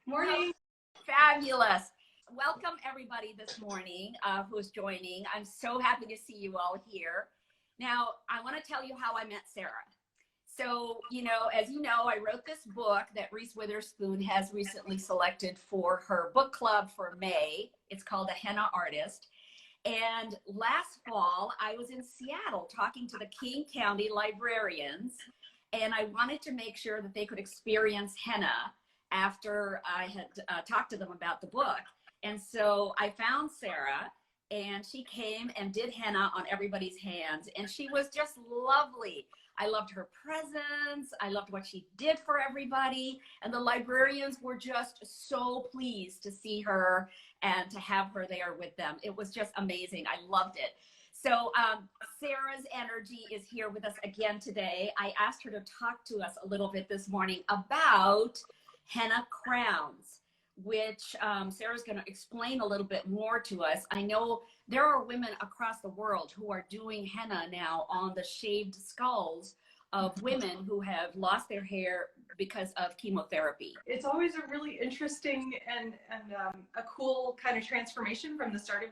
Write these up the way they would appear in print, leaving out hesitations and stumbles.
Morning. Fabulous. Welcome everybody this morning who's joining. I'm so happy to see you all here. Now, I want to tell you how I met Sarah. So, as you know, I wrote this book that Reese Witherspoon has recently selected for her book club for May. It's called A Henna Artist. And last fall, I was in Seattle talking to the King County librarians, and I wanted to make sure that they could experience henna after I had talked to them about the book. And so I found Sarah, and she came and did henna on everybody's hands, and she was just lovely. I loved her presence. I loved what she did for everybody. And the librarians were just so pleased to see her and to have her there with them. It was just amazing. I loved it. So Sarah's energy is here with us again today. I asked her to talk to us a little bit this morning about henna crowns, which Sarah's going to explain a little bit more to us. I know there are women across the world who are doing henna now on the shaved skulls of women who have lost their hair because of chemotherapy. It's always a really interesting and a cool kind of transformation from the start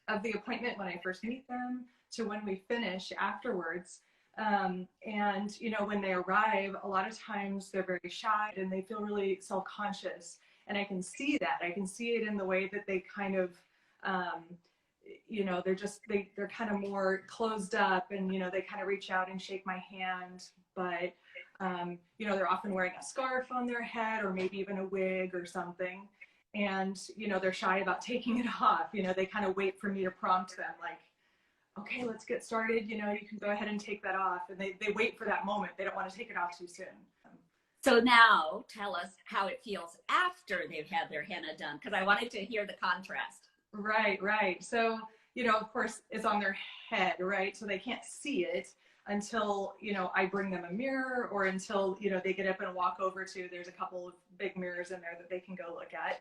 of the appointment when I first meet them to when we finish afterwards. And when they arrive, a lot of times they're very shy and they feel really self-conscious. And I can see that. I can see it in the way that they kind of, they're kind of more closed up, and, they kind of reach out and shake my hand. But, they're often wearing a scarf on their head or maybe even a wig or something. And, they're shy about taking it off. They kind of wait for me to prompt them, like, okay, let's get started. You can go ahead and take that off. And they wait for that moment. They don't want to take it off too soon. So now tell us how it feels after they've had their henna done, because I wanted to hear the contrast. Right. So, of course, it's on their head, right? So they can't see it until, I bring them a mirror, or until, they get up and walk over to, there's a couple of big mirrors in there that they can go look at.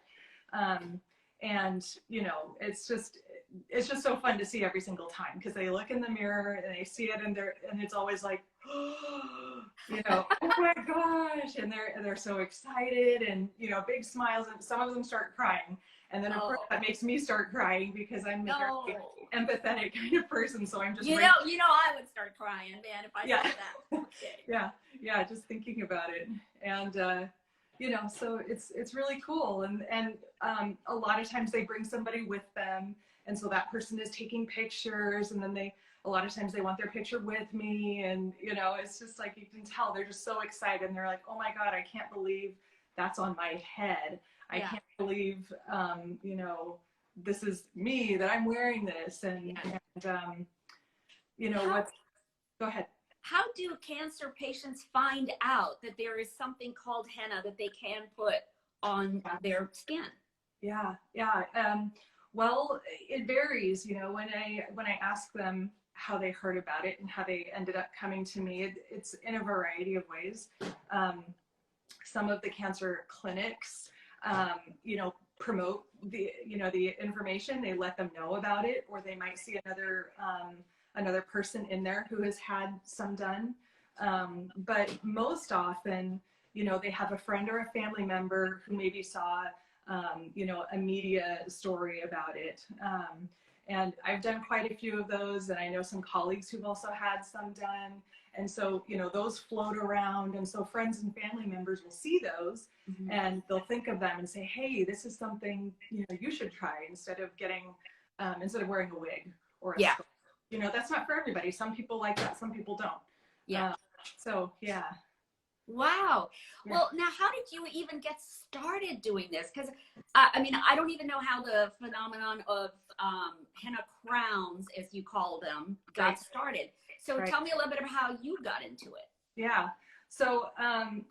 It's just so fun to see every single time, because they look in the mirror and they see it, and it's always like, oh my gosh, and they're so excited, and big smiles, and some of them start crying, and then of course that makes me start crying, because I'm a very empathetic kind of person. So I'm just I would start crying, man, if I saw that. Okay. yeah, just thinking about it. And so it's really cool, and a lot of times they bring somebody with them, and so that person is taking pictures, and then a lot of times they want their picture with me, and it's just like, you can tell they're just so excited, and they're like, oh my God, I can't believe that's on my head. I can't believe this is me, that I'm wearing this, and what's, go ahead. How do cancer patients find out that there is something called henna that they can put on their skin? Yeah. Well, it varies. When I ask them how they heard about it and how they ended up coming to me, it's in a variety of ways. Some of the cancer clinics, promote the information. They let them know about it, or they might see another person in there who has had some done. But most often, they have a friend or a family member who maybe saw, a media story about it. And I've done quite a few of those, and I know some colleagues who've also had some done. And so, those float around, and so friends and family members will see those, and they'll think of them and say, hey, this is something, you should try, instead of wearing a wig or a scarf. That's not for everybody. Some people like that, some people don't. Yeah. Wow. Yeah. Well, now, how did you even get started doing this? Because, I don't even know how the phenomenon of henna crowns, as you call them, got started. So tell me a little bit about how you got into it. Yeah. So,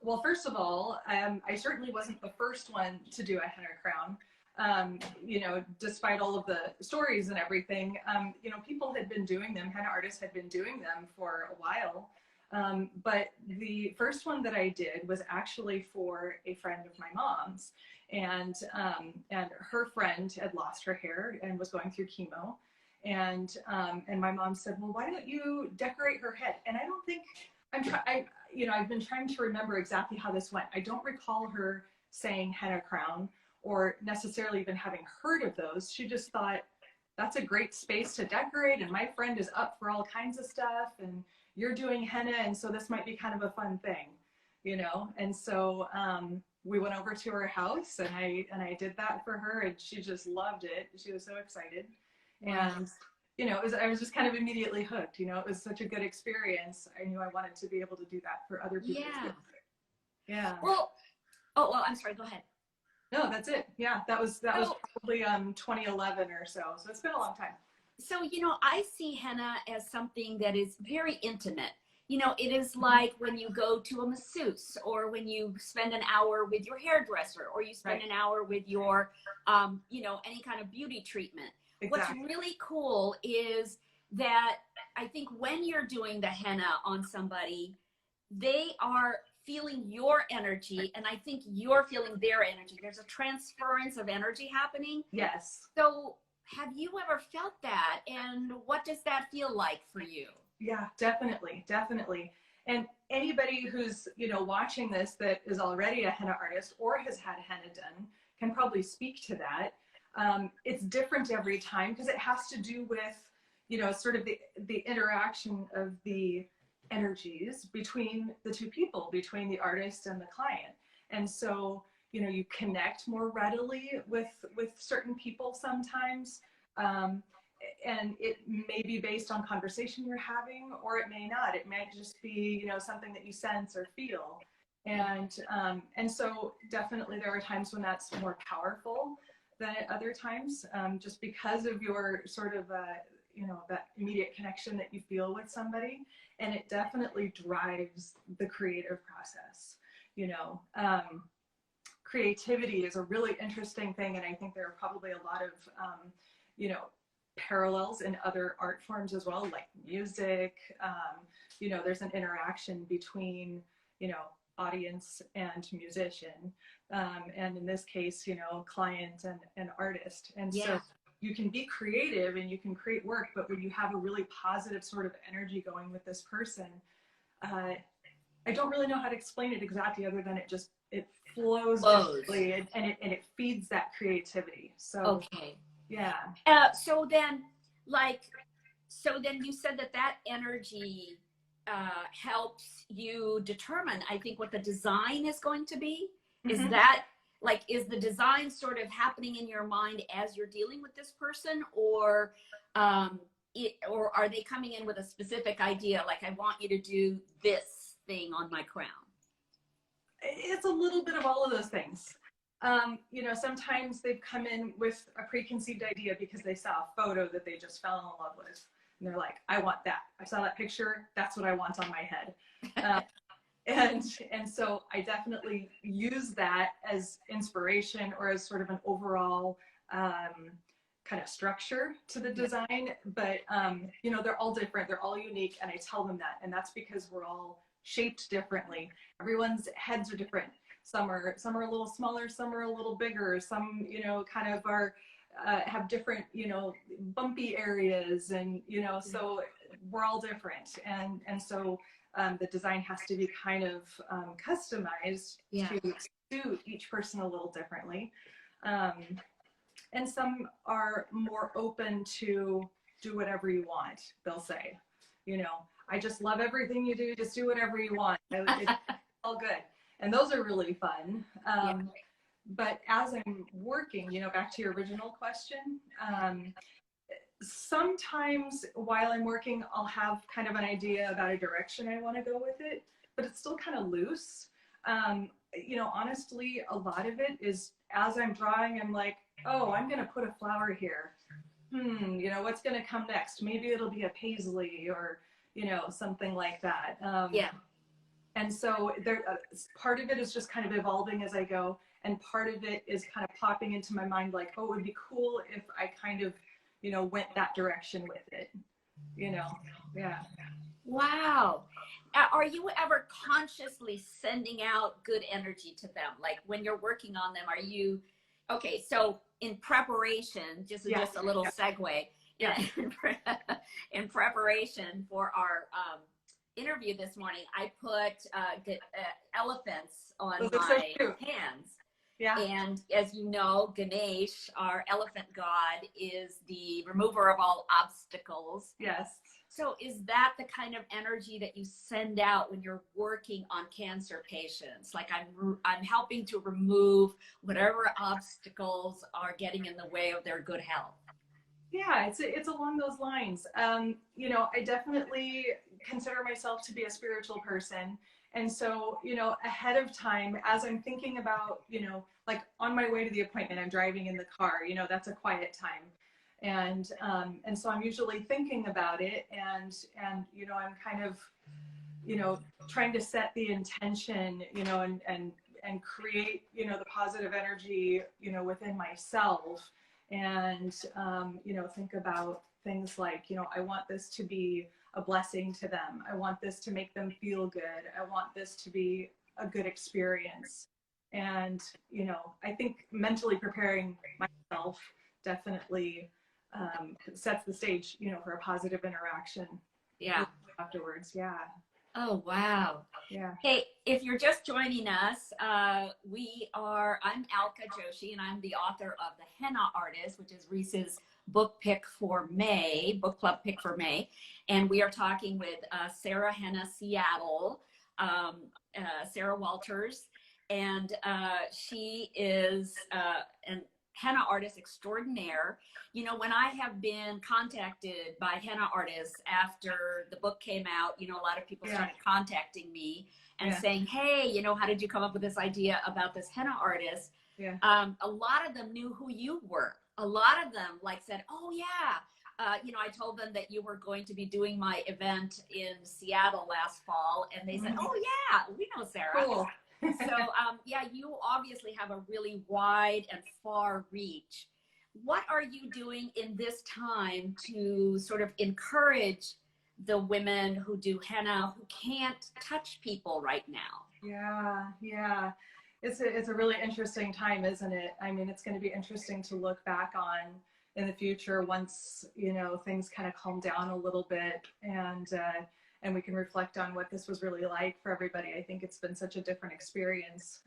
well, first of all, I certainly wasn't the first one to do a henna crown. Despite all of the stories and everything, people had been doing them, henna artists had been doing them for a while. But the first one that I did was actually for a friend of my mom's, and her friend had lost her hair and was going through chemo. And my mom said, well, why don't you decorate her head? And I don't think, I've been trying to remember exactly how this went. I don't recall her saying henna crown or necessarily even having heard of those. She just thought, that's a great space to decorate, and my friend is up for all kinds of stuff, and you're doing henna, and so this might be kind of a fun thing, you know? And so we went over to her house, and I did that for her, and she just loved it. She was so excited. Wow. And you know, I was just kind of immediately hooked. You know, it was such a good experience. I knew I wanted to be able to do that for other people. Yeah. Yeah. Well, oh, well, I'm sorry. Go ahead. No, that's it. Yeah, that was probably 2011 or so. So it's been a long time. So, you know, I see henna as something that is very intimate. You know, it is like when you go to a masseuse, or when you spend an hour with your hairdresser, or you spend an hour with your, you know, any kind of beauty treatment. Exactly. What's really cool is that I think when you're doing the henna on somebody, they are feeling your energy, and I think you're feeling their energy. There's a transference of energy happening. Yes. So have you ever felt that, and what does that feel like for you? Yeah, definitely, definitely. And anybody who's, you know, watching this that is already a henna artist or has had henna done can probably speak to that. It's different every time because it has to do with, you know, sort of the interaction of the energies between the two people, between the artist and the client. And so, you know, you connect more readily with certain people sometimes. And it may be based on conversation you're having, or it may not. It might just be, you know, something that you sense or feel. And so definitely there are times when that's more powerful than at other times, just because of your sort of, you know, that immediate connection that you feel with somebody. And it definitely drives the creative process. You know, creativity is a really interesting thing. And I think there are probably a lot of, you know, parallels in other art forms as well, like music. You know, there's an interaction between, you know, audience and musician. And in this case, you know, client and artist. And so you can be creative and you can create work, but when you have a really positive sort of energy going with this person, I don't really know how to explain it exactly other than it flows and it feeds that creativity. So, okay. Yeah. So then you said that energy helps you determine, I think, what the design is going to be. Mm-hmm. Is the design sort of happening in your mind as you're dealing with this person, or are they coming in with a specific idea, like, I want you to do this thing on my crown? It's a little bit of all of those things. You know, sometimes they've come in with a preconceived idea because they saw a photo that they just fell in love with. And they're like, I want that. I saw that picture. That's what I want on my head. And so I definitely use that as inspiration or as sort of an overall kind of structure to the design. But, you know, they're all different. They're all unique. And I tell them that. And that's because we're all shaped differently. Everyone's heads are different. Some are a little smaller, some are a little bigger, some, you know, kind of are, have different, you know, bumpy areas, and, you know, so we're all different. And so the design has to be kind of customized to suit each person a little differently. And some are more open to do whatever you want, they'll say. You know, I just love everything you do, just do whatever you want. It's all good. And those are really fun. But as I'm working, you know, back to your original question, sometimes while I'm working, I'll have kind of an idea about a direction I want to go with it, but it's still kind of loose. You know, honestly, a lot of it is as I'm drawing, I'm like, oh, I'm going to put a flower here. You know, what's going to come next? Maybe it'll be a paisley or, you know, something like that. And so there, part of it is just kind of evolving as I go. And part of it is kind of popping into my mind like, oh, it would be cool if I kind of, you know, went that direction with it, you know? Yeah. Wow. Are you ever consciously sending out good energy to them? Like when you're working on them, are you, okay, so in preparation, just a little segue. In preparation for our interview this morning, I put elephants on my hands. Yeah. And as you know, Ganesh, our elephant god, is the remover of all obstacles. Yes. So is that the kind of energy that you send out when you're working on cancer patients? Like I'm helping to remove whatever obstacles are getting in the way of their good health. Yeah, it's along those lines. You know, I definitely consider myself to be a spiritual person. And so, you know, ahead of time, as I'm thinking about, you know, like on my way to the appointment, I'm driving in the car, you know, that's a quiet time. And so I'm usually thinking about it and, you know, I'm kind of, you know, trying to set the intention, you know, and create, you know, the positive energy, you know, within myself. And, you know, think about things like, you know, I want this to be a blessing to them. I want this to make them feel good. I want this to be a good experience. And, you know, I think mentally preparing myself definitely sets the stage, you know, for a positive interaction. Yeah. Afterwards. Yeah. Oh, wow. Yeah. Hey, if you're just joining us, I'm Alka Joshi, and I'm the author of The Henna Artist, which is Reese's book club pick for May. And we are talking with SaraHenna Seattle, Sarah Walters. And she is an henna artist extraordinaire. You know, when I have been contacted by henna artists after the book came out, you know, a lot of people started contacting me and saying, hey, you know, how did you come up with this idea about this henna artist? Yeah. A lot of them knew who you were. A lot of them like said, oh yeah. You know, I told them that you were going to be doing my event in Seattle last fall, and they said, oh yeah, we know Sarah. Cool. So yeah, you obviously have a really wide and far reach. What are you doing in this time to sort of encourage the women who do henna who can't touch people right now? Yeah. It's a really interesting time, isn't it? I mean, it's going to be interesting to look back on in the future once, you know, things kind of calm down a little bit and we can reflect on what this was really like for everybody. I think it's been such a different experience.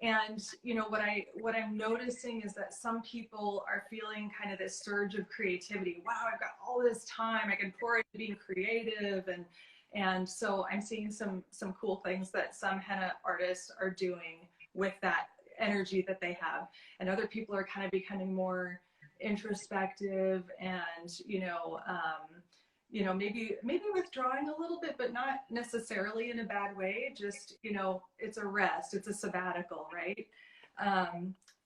And you know, what I'm noticing is that some people are feeling kind of this surge of creativity. Wow, I've got all this time, I can pour into being creative, and so I'm seeing some cool things that some henna artists are doing with that energy that they have, and other people are kind of becoming more introspective and you know, maybe withdrawing a little bit, but not necessarily in a bad way. Just, you know, it's a rest, it's a sabbatical, right?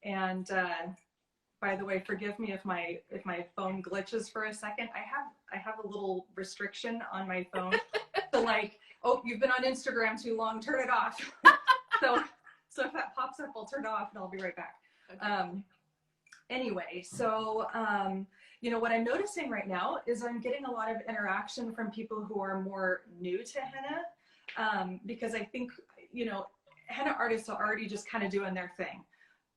And by the way, forgive me if my phone glitches for a second. I have a little restriction on my phone to like, oh, you've been on Instagram too long, turn it off. so if that pops up, I'll turn it off and I'll be right back. Okay. Anyway, so you know, what I'm noticing right now is I'm getting a lot of interaction from people who are more new to henna, because I think, you know, henna artists are already just kind of doing their thing.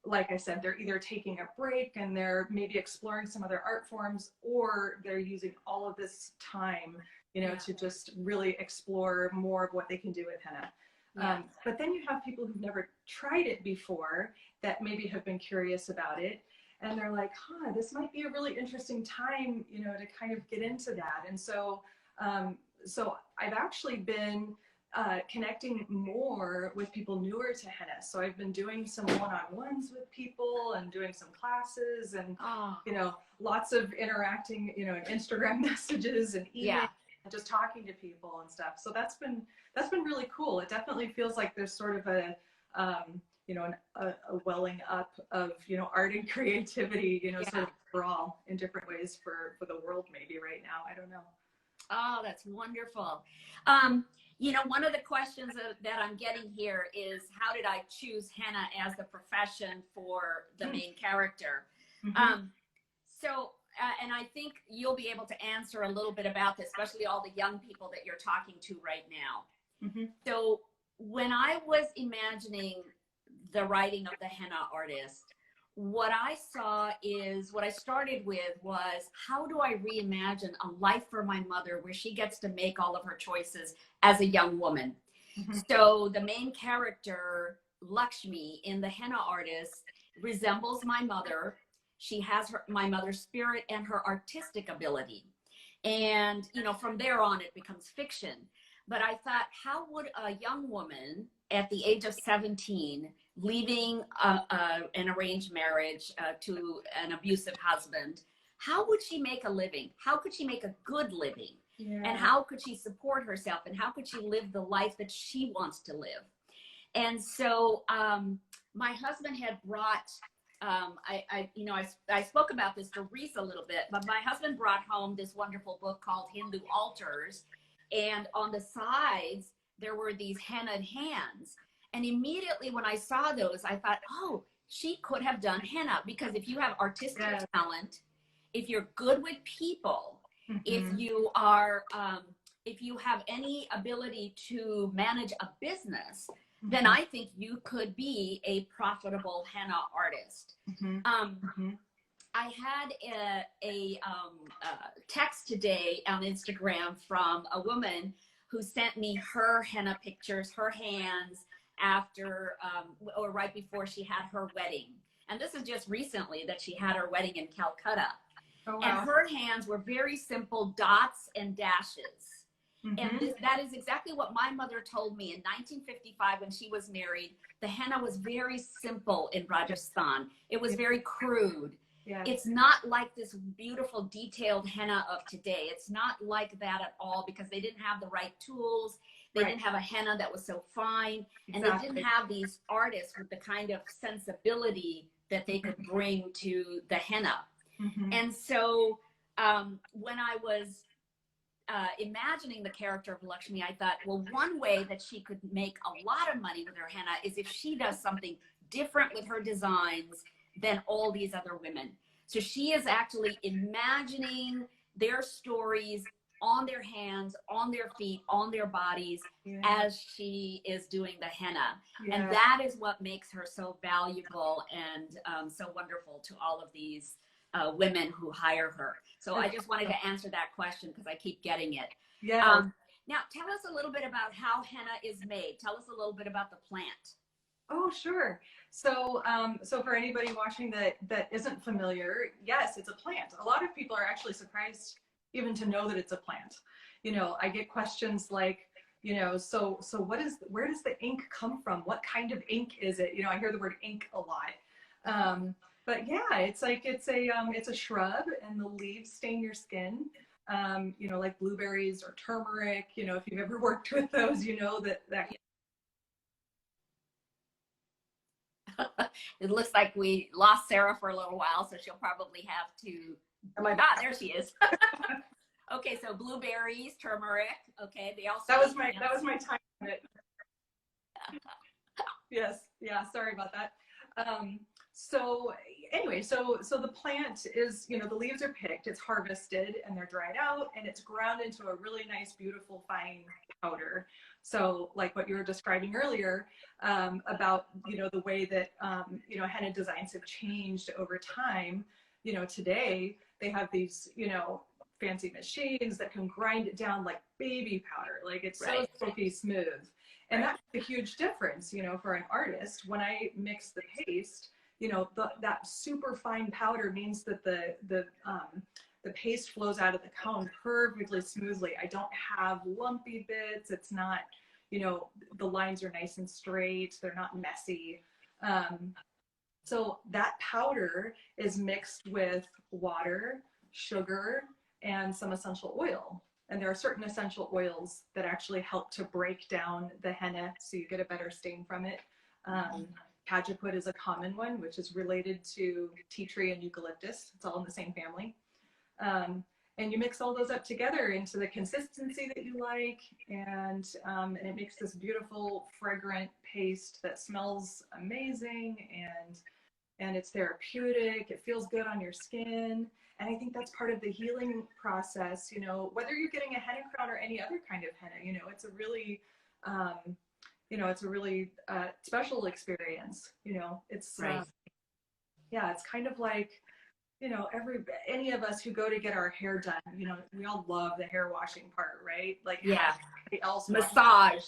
Like I said, they're either taking a break and they're maybe exploring some other art forms, or they're using all of this time, you know, to just really explore more of what they can do with henna. But then you have people who've never tried it before that maybe have been curious about it. And they're like, this might be a really interesting time, you know, to kind of get into that. And so, so I've actually been connecting more with people newer to henna. So I've been doing some one-on-ones with people and doing some classes and, you know, lots of interacting, you know, in Instagram messages and email, and just talking to people and stuff. So that's been really cool. It definitely feels like there's sort of a, you know, a welling up of, you know, art and creativity, you know, sort of overall in different ways for the world maybe right now. I don't know. Oh, that's wonderful. You know, one of the questions that I'm getting here is, how did I choose henna as the profession for the main character? So, and I think you'll be able to answer a little bit about this, especially all the young people that you're talking to right now. So when I was imagining the writing of the henna artist, what I saw is, what I started with was, how do I reimagine a life for my mother where she gets to make all of her choices as a young woman? So the main character Lakshmi in the henna artist resembles my mother. She has my mother's spirit and her artistic ability. And, you know, from there on, it becomes fiction. But I thought, how would a young woman at the age of 17, leaving an arranged marriage to an abusive husband, how would she make a living? How could she make a good living? Yeah. And how could she support herself? And how could she live the life that she wants to live? And so my husband had brought, I spoke about this to Reese a little bit, but my husband brought home this wonderful book called Hindu Altars. And on the sides, there were these hennaed hands. And immediately when I saw those, I thought, oh, she could have done henna, because if you have artistic talent, if you're good with people, if you are, if you have any ability to manage a business, then I think you could be a profitable henna artist. I had a text today on Instagram from a woman who sent me her henna pictures, her hands after or right before she had her wedding. And this is just recently that she had her wedding in Calcutta. Oh, wow. And her hands were very simple dots and dashes. And that is exactly what my mother told me in 1955 when she was married. The henna was very simple in Rajasthan. It was very crude. Yes. It's not like this beautiful detailed henna of today. It's not like that at all, because they didn't have the right tools. They didn't have a henna that was so fine. And they didn't have these artists with the kind of sensibility that they could bring to the henna. And so when I was imagining the character of Lakshmi, I thought, well, one way that she could make a lot of money with her henna is if she does something different with her designs than all these other women. So she is actually imagining their stories on their hands, on their feet, on their bodies, as she is doing the henna. And that is what makes her so valuable and so wonderful to all of these women who hire her. So I just wanted to answer that question because I keep getting it. Now tell us a little bit about how henna is made. Tell us a little bit about the plant. Oh, sure. So, so for anybody watching that isn't familiar, yes, it's a plant. A lot of people are actually surprised even to know that it's a plant. You know, I get questions like, you know, so where does the ink come from? What kind of ink is it? You know, I hear the word ink a lot. But yeah, it's a shrub, and the leaves stain your skin. You know, like blueberries or turmeric. You know, if you've ever worked with those, you know that. It looks like we lost Sarah for a little while, so she'll probably have to. There she is. Okay, so blueberries, turmeric. Okay, they also. That was my time limit. Yes, yeah. Sorry about that. So anyway, so the plant is, you know, the leaves are picked, it's harvested, and they're dried out, and it's ground into a really nice, beautiful, fine powder. So like what you were describing earlier about, you know, the way that, you know, henna designs have changed over time. You know, today they have these, you know, fancy machines that can grind it down like baby powder. Like it's so silky smooth. And that's a huge difference, you know, for an artist. When I mix the paste, you know, that super fine powder means that the paste flows out of the cone perfectly smoothly. I don't have lumpy bits. It's not, you know, the lines are nice and straight. They're not messy. So that powder is mixed with water, sugar, and some essential oil. And there are certain essential oils that actually help to break down the henna so you get a better stain from it. Cajeput is a common one, which is related to tea tree and eucalyptus. It's all in the same family. And you mix all those up together into the consistency that you like, and it makes this beautiful, fragrant paste that smells amazing, and it's therapeutic. It feels good on your skin. And I think that's part of the healing process, you know, whether you're getting a henna crown or any other kind of henna, you know, it's a really, you know, it's a really special experience, you know, it's, yeah, it's kind of like, you know, any of us who go to get our hair done, you know, we all love the hair washing part, right? Like, yeah, else massage.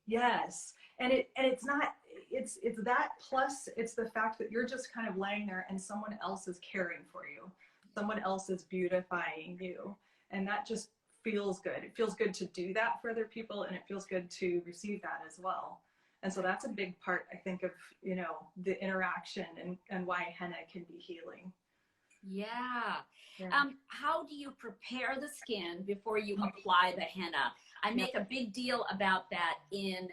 Yes. And it's not, it's that, plus it's the fact that you're just kind of laying there and someone else is caring for you. Someone else is beautifying you. And that just feels good. It feels good to do that for other people, and it feels good to receive that as well. And so that's a big part, I think, of, you know, the interaction and why henna can be healing. Yeah. Yeah. How do you prepare the skin before you apply the henna? I make a big deal about that in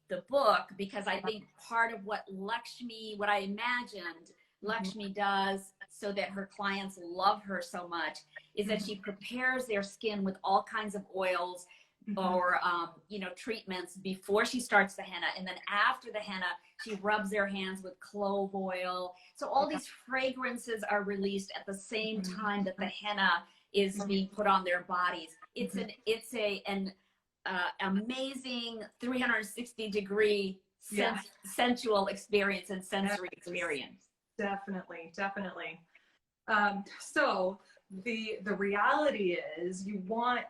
the book, because I think part of what I imagined Lakshmi does so that her clients love her so much is that she prepares their skin with all kinds of oils or you know, treatments before she starts the henna, and then after the henna she rubs their hands with clove oil, so all these fragrances are released at the same time that the henna is being put on their bodies. It's an amazing 360-degree sensual experience and sensory experience. Definitely. So the reality is you want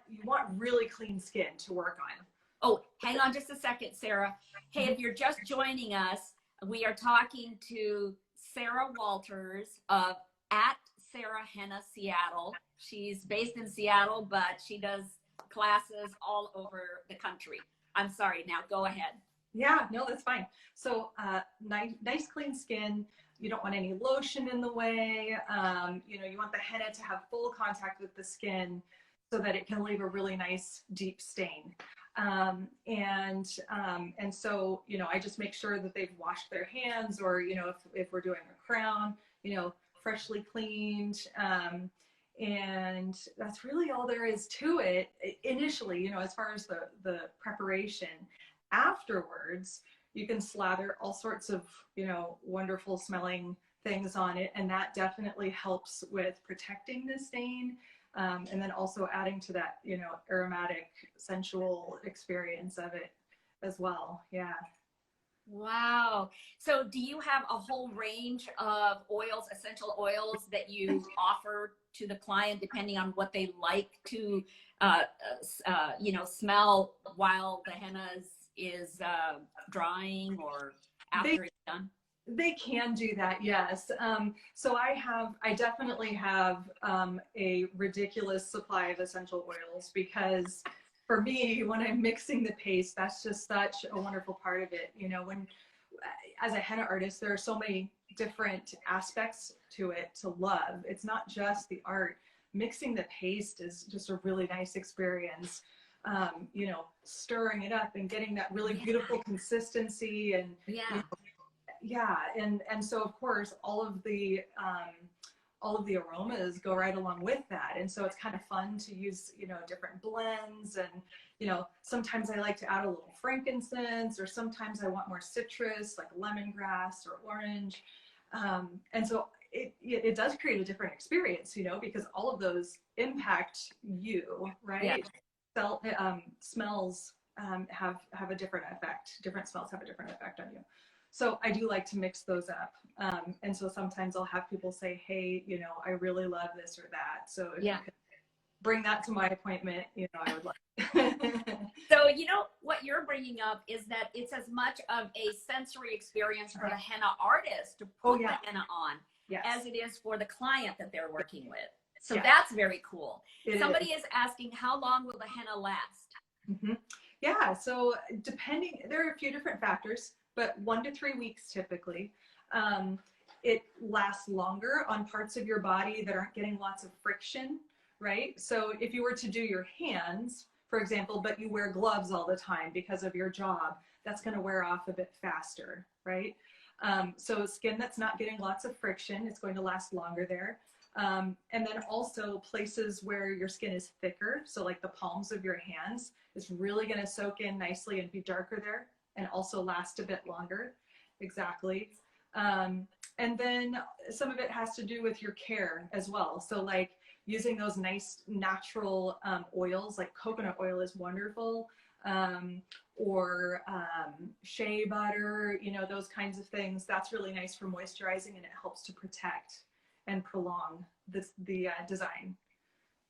really clean skin to work on. Oh, hang on just a second, Sarah. Hey, if you're just joining us, we are talking to Sarah Walters of at SaraHenna Seattle. She's based in Seattle, but she does classes all over the country. I'm sorry, now go ahead. Yeah, no, that's fine. So nice clean skin. You don't want any lotion in the way. You know, you want the henna to have full contact with the skin so that it can leave a really nice deep stain. And so, you know, I just make sure that they've washed their hands, or, you know, if we're doing a crown, you know, freshly cleaned. And that's really all there is to it initially, you know, as far as the preparation. Afterwards, you can slather all sorts of, you know, wonderful smelling things on it, and that definitely helps with protecting the stain, and then also adding to that, you know, aromatic, sensual experience of it as well. Yeah. Wow. So do you have a whole range of oils, essential oils, that you offer to the client depending on what they like to, you know, smell while the henna is drying or after it's done? They can do that, yes. So I definitely have a ridiculous supply of essential oils, because for me, when I'm mixing the paste, that's just such a wonderful part of it. You know, when, as a henna artist, there are so many different aspects to it to love. It's not just the art. Mixing the paste is just a really nice experience. You know, stirring it up and getting that really beautiful consistency, and you know, and so of course all of the aromas go right along with that, and so it's kind of fun to use, you know, different blends. And you know, sometimes I like to add a little frankincense, or sometimes I want more citrus like lemongrass or orange, and so it does create a different experience, you know, because all of those impact you, right? Smells have a different effect. Different smells have a different effect on you. So I do like to mix those up. And so sometimes I'll have people say, hey, you know, I really love this or that. So if you could bring that to my appointment, you know, I would love. So, you know, what you're bringing up is that it's as much of a sensory experience for the henna artist to put the henna on as it is for the client that they're working with. So that's very cool. Somebody is asking, how long will the henna last? Yeah, so depending, there are a few different factors, but 1 to 3 weeks typically. It lasts longer on parts of your body that aren't getting lots of friction, right? So if you were to do your hands, for example, but you wear gloves all the time because of your job, that's going to wear off a bit faster, right? So skin that's not getting lots of friction, it's going to last longer there. And then also places where your skin is thicker, so like the palms of your hands, it's really going to soak in nicely and be darker there, and also last a bit longer. Exactly. And then some of it has to do with your care as well. So like using those nice natural oils, like coconut oil is wonderful, or shea butter, you know, those kinds of things. That's really nice for moisturizing, and it helps to protect and prolong the design.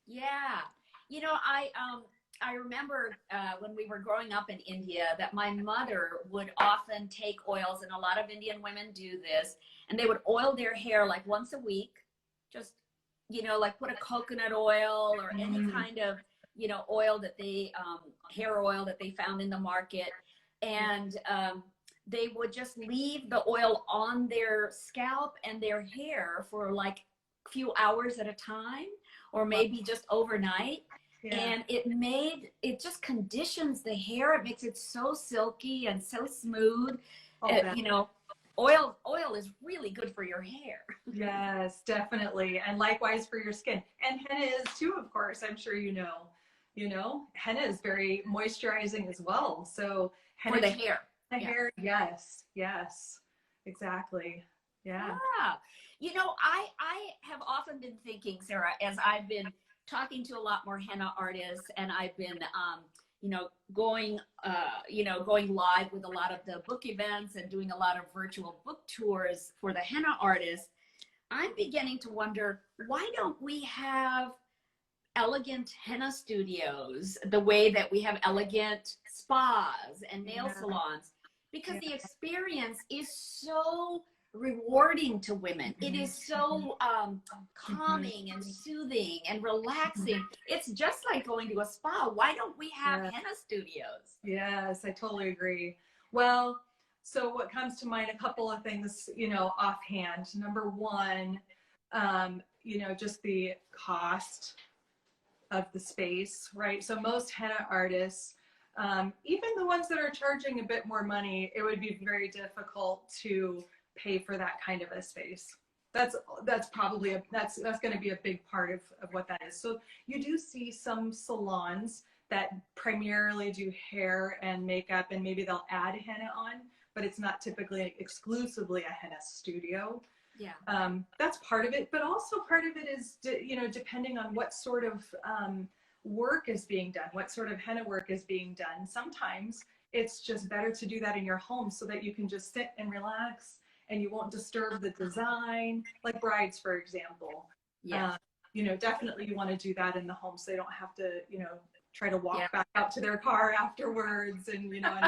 Yeah. You know, I remember when we were growing up in India that my mother would often take oils, and a lot of Indian women do this, and they would oil their hair like once a week, just, you know, like put a coconut oil or any kind of, you know, oil that they, hair oil that they found in the market. And they would just leave the oil on their scalp and their hair for like a few hours at a time, or maybe just overnight. Yeah. And it just conditions the hair. It makes it so silky and so smooth. You know, oil is really good for your hair. Yes, definitely. And likewise for your skin. And henna is too, of course. I'm sure you know, henna is very moisturizing as well. So henna for the hair. The hair, yes, exactly. Yeah. You know, I have often been thinking, Sarah, as I've been talking to a lot more henna artists, and I've been, you know, going live with a lot of the book events and doing a lot of virtual book tours for the henna artists. I'm beginning to wonder, why don't we have elegant henna studios the way that we have elegant spas and nail salons? Because the experience is so rewarding to women. It is so calming and soothing and relaxing. It's just like going to a spa. Why don't we have henna studios? Yes, I totally agree. Well, so what comes to mind, a couple of things, you know, offhand. Number one, you know, just the cost of the space, right? So most henna artists, even the ones that are charging a bit more money, it would be very difficult to pay for that kind of a space. That's probably that's going to be a big part of what that is. So you do see some salons that primarily do hair and makeup, and maybe they'll add henna on, but it's not typically exclusively a henna studio. Yeah. That's part of it, but also part of it is, you know, depending on what sort of work is being done, what sort of henna work is being done. Sometimes it's just better to do that in your home so that you can just sit and relax and you won't disturb the design, like brides, for example. Yeah. You know, definitely you want to do that in the home so they don't have to, you know, try to walk back out to their car afterwards. And, you know,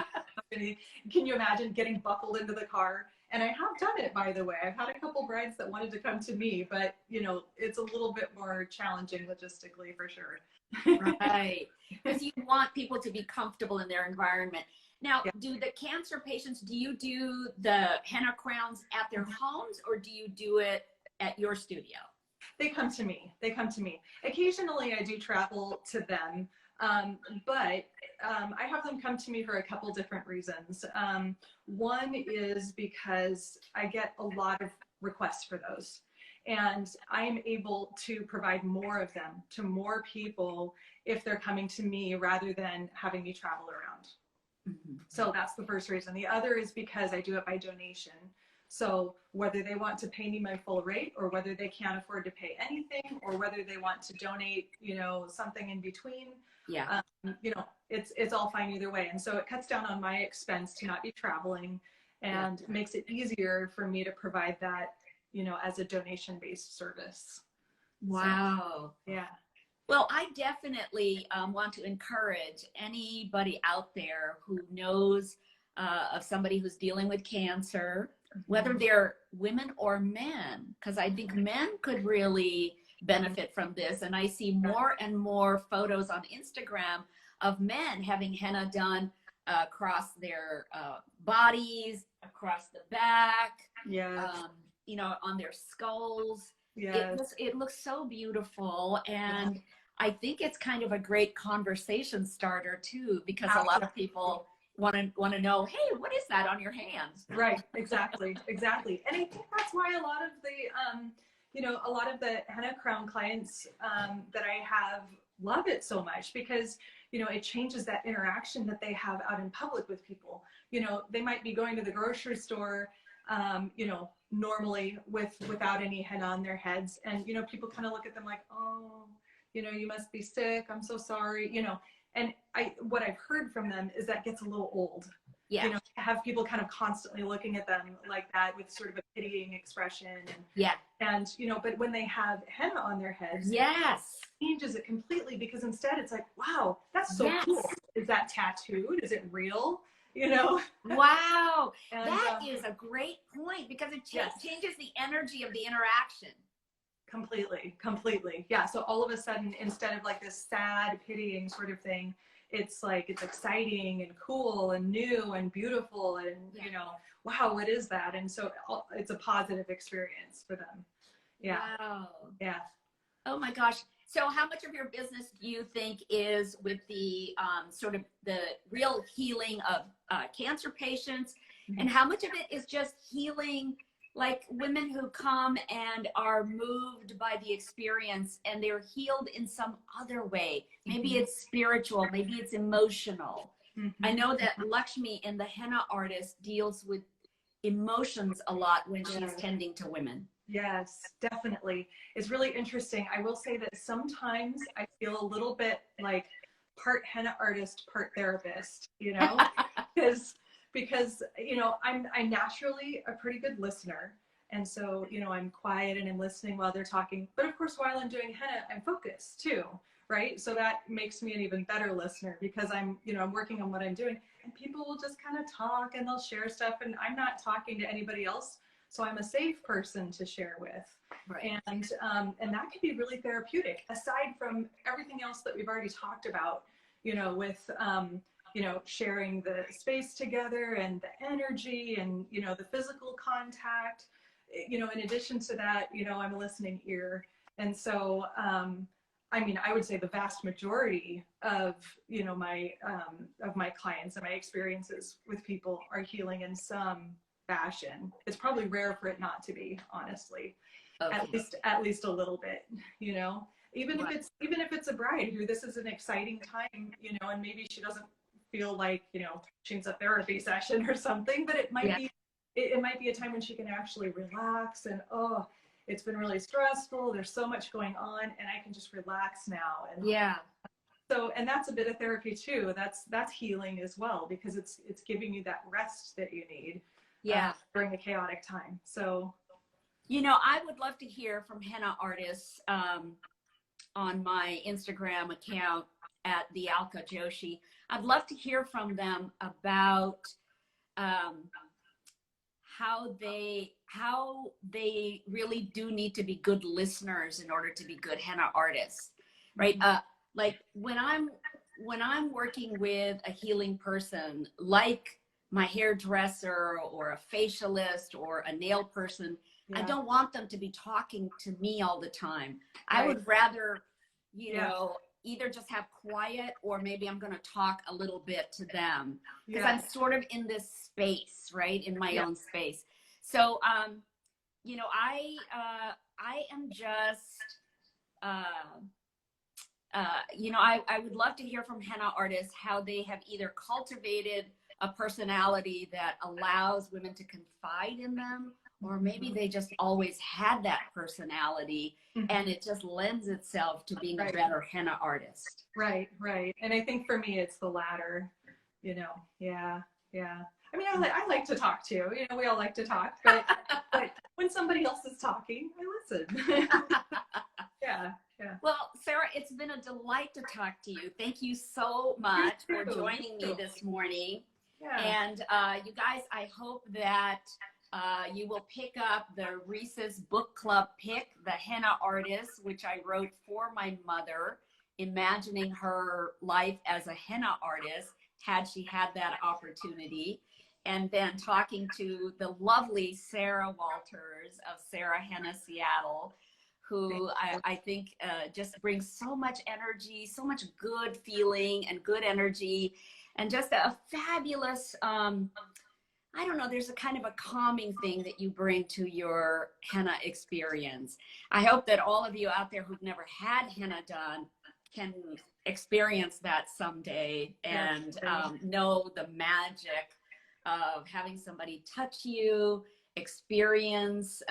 can you imagine getting buckled into the car? And I have done it, by the way. I've had a couple brides that wanted to come to me, but, you know, it's a little bit more challenging logistically for sure. Right. Because you want people to be comfortable in their environment. Now, do the cancer patients, do you do the henna crowns at their homes, or do you do it at your studio? They come to me. They come to me. Occasionally I do travel to them, but I have them come to me for a couple different reasons. One is because I get a lot of requests for those, and I'm able to provide more of them to more people if they're coming to me rather than having me travel around. So that's the first reason. The other is because I do it by donation. So whether they want to pay me my full rate, or whether they can't afford to pay anything, or whether they want to donate, you know, something in between, you know, it's all fine either way. And so it cuts down on my expense to not be traveling, and makes it easier for me to provide that, you know, as a donation-based service. Wow. So, yeah. Well, I definitely want to encourage anybody out there who knows of somebody who's dealing with cancer, whether they're women or men, because I think men could really benefit from this. And I see more and more photos on Instagram of men having henna done across their bodies, across the back, you know, on their skulls. It looks so beautiful. And I think it's kind of a great conversation starter too, because a lot of people want to know, hey, what is that on your hands? Right, exactly. And I think that's why a lot of the, you know, a lot of the henna crown clients that I have love it so much, because, you know, it changes that interaction that they have out in public with people. You know, they might be going to the grocery store, you know, normally without any henna on their heads. And, you know, people kind of look at them like, oh, you know, you must be sick. I'm so sorry, you know. And what I've heard from them is that gets a little old. Yeah. Have people kind of constantly looking at them like that with sort of a pitying expression. Yeah. And, but when they have henna on their heads, Yes. it changes it completely, because instead it's like, wow, that's so Yes. cool. Is that tattooed? Is it real? Wow. And, that is a great point, because it yes. changes the energy of the interaction. Completely. Yeah. So all of a sudden, instead of like this sad, pitying sort of thing, it's like, it's exciting and cool and new and beautiful and, wow, what is that? And so it's a positive experience for them. Yeah. Wow. Yeah. Oh my gosh. So how much of your business do you think is with the sort of the real healing of cancer patients? Mm-hmm. And how much of it is just healing, like women who come and are moved by the experience and they're healed in some other way? Maybe mm-hmm. it's spiritual, maybe it's emotional. Mm-hmm. I know that Lakshmi in the henna artist deals with emotions a lot when she's tending to women. Yes, definitely. It's really interesting. I will say that sometimes I feel a little bit like part henna artist, part therapist, because I'm naturally a pretty good listener. And so, I'm quiet and I'm listening while they're talking. But of course, while I'm doing henna, I'm focused too, right? So that makes me an even better listener, because I'm working on what I'm doing, and people will just kind of talk and they'll share stuff, and I'm not talking to anybody else. So I'm a safe person to share with. Right. And that can be really therapeutic, aside from everything else that we've already talked about, with, sharing the space together and the energy and, the physical contact, in addition to that, I'm a listening ear. And so, I would say the vast majority of, my clients and my experiences with people are healing in some fashion. It's probably rare for it not to be, honestly. Okay. At least a little bit, even right. if it's a bride who this is an exciting time, and maybe she doesn't feel like, she needs a therapy session or something, but it might be, it might be a time when she can actually relax and, it's been really stressful. There's so much going on, and I can just relax now. And so, and that's a bit of therapy too. That's healing as well, because it's giving you that rest that you need. During a chaotic time. So, I would love to hear from henna artists on my Instagram account at the Alka Joshi. I'd love to hear from them about how they really do need to be good listeners in order to be good henna artists, right? Mm-hmm. Like when I'm working with a healing person, like my hairdresser or a facialist or a nail person, I don't want them to be talking to me all the time. Right. I would rather, either just have quiet, or maybe I'm going to talk a little bit to them, because I'm sort of in this space, right? In my own space. So, I am just, I would love to hear from henna artists how they have either cultivated a personality that allows women to confide in them, or maybe they just always had that personality and it just lends itself to being a better henna artist. Right. And I think for me, it's the latter, yeah. I like to talk too, we all like to talk, but when somebody else is talking, I listen. Yeah. Well, Sarah, it's been a delight to talk to you. Thank you so much for joining me this morning. Yeah. And you guys, I hope that you will pick up the Reese's Book Club pick, The Henna Artist, which I wrote for my mother, imagining her life as a henna artist had she had that opportunity. And then talking to the lovely Sarah Walters of SaraHenna Seattle, who I think just brings so much energy, so much good feeling and good energy, and just a fabulous, I don't know, there's a kind of a calming thing that you bring to your henna experience. I hope that all of you out there who've never had henna done can experience that someday and know the magic of having somebody touch you, experience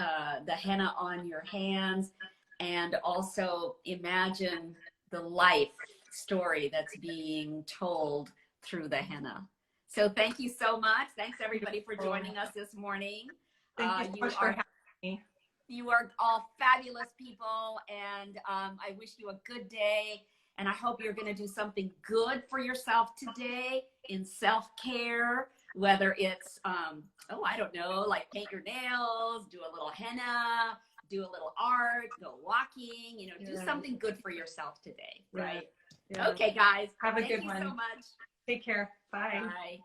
the henna on your hands, and also imagine the life story that's being told through the henna. So thank you so much. Thanks everybody for joining us this morning. Thank you so much for having me. You are all fabulous people, and I wish you a good day. And I hope you're going to do something good for yourself today in self-care, whether it's, oh, I don't know, like paint your nails, do a little henna, do a little art, go walking, you know, do something good for yourself today, right? Yeah. Okay, guys. Have a good one. Thank you so much. Take care. Bye. Bye.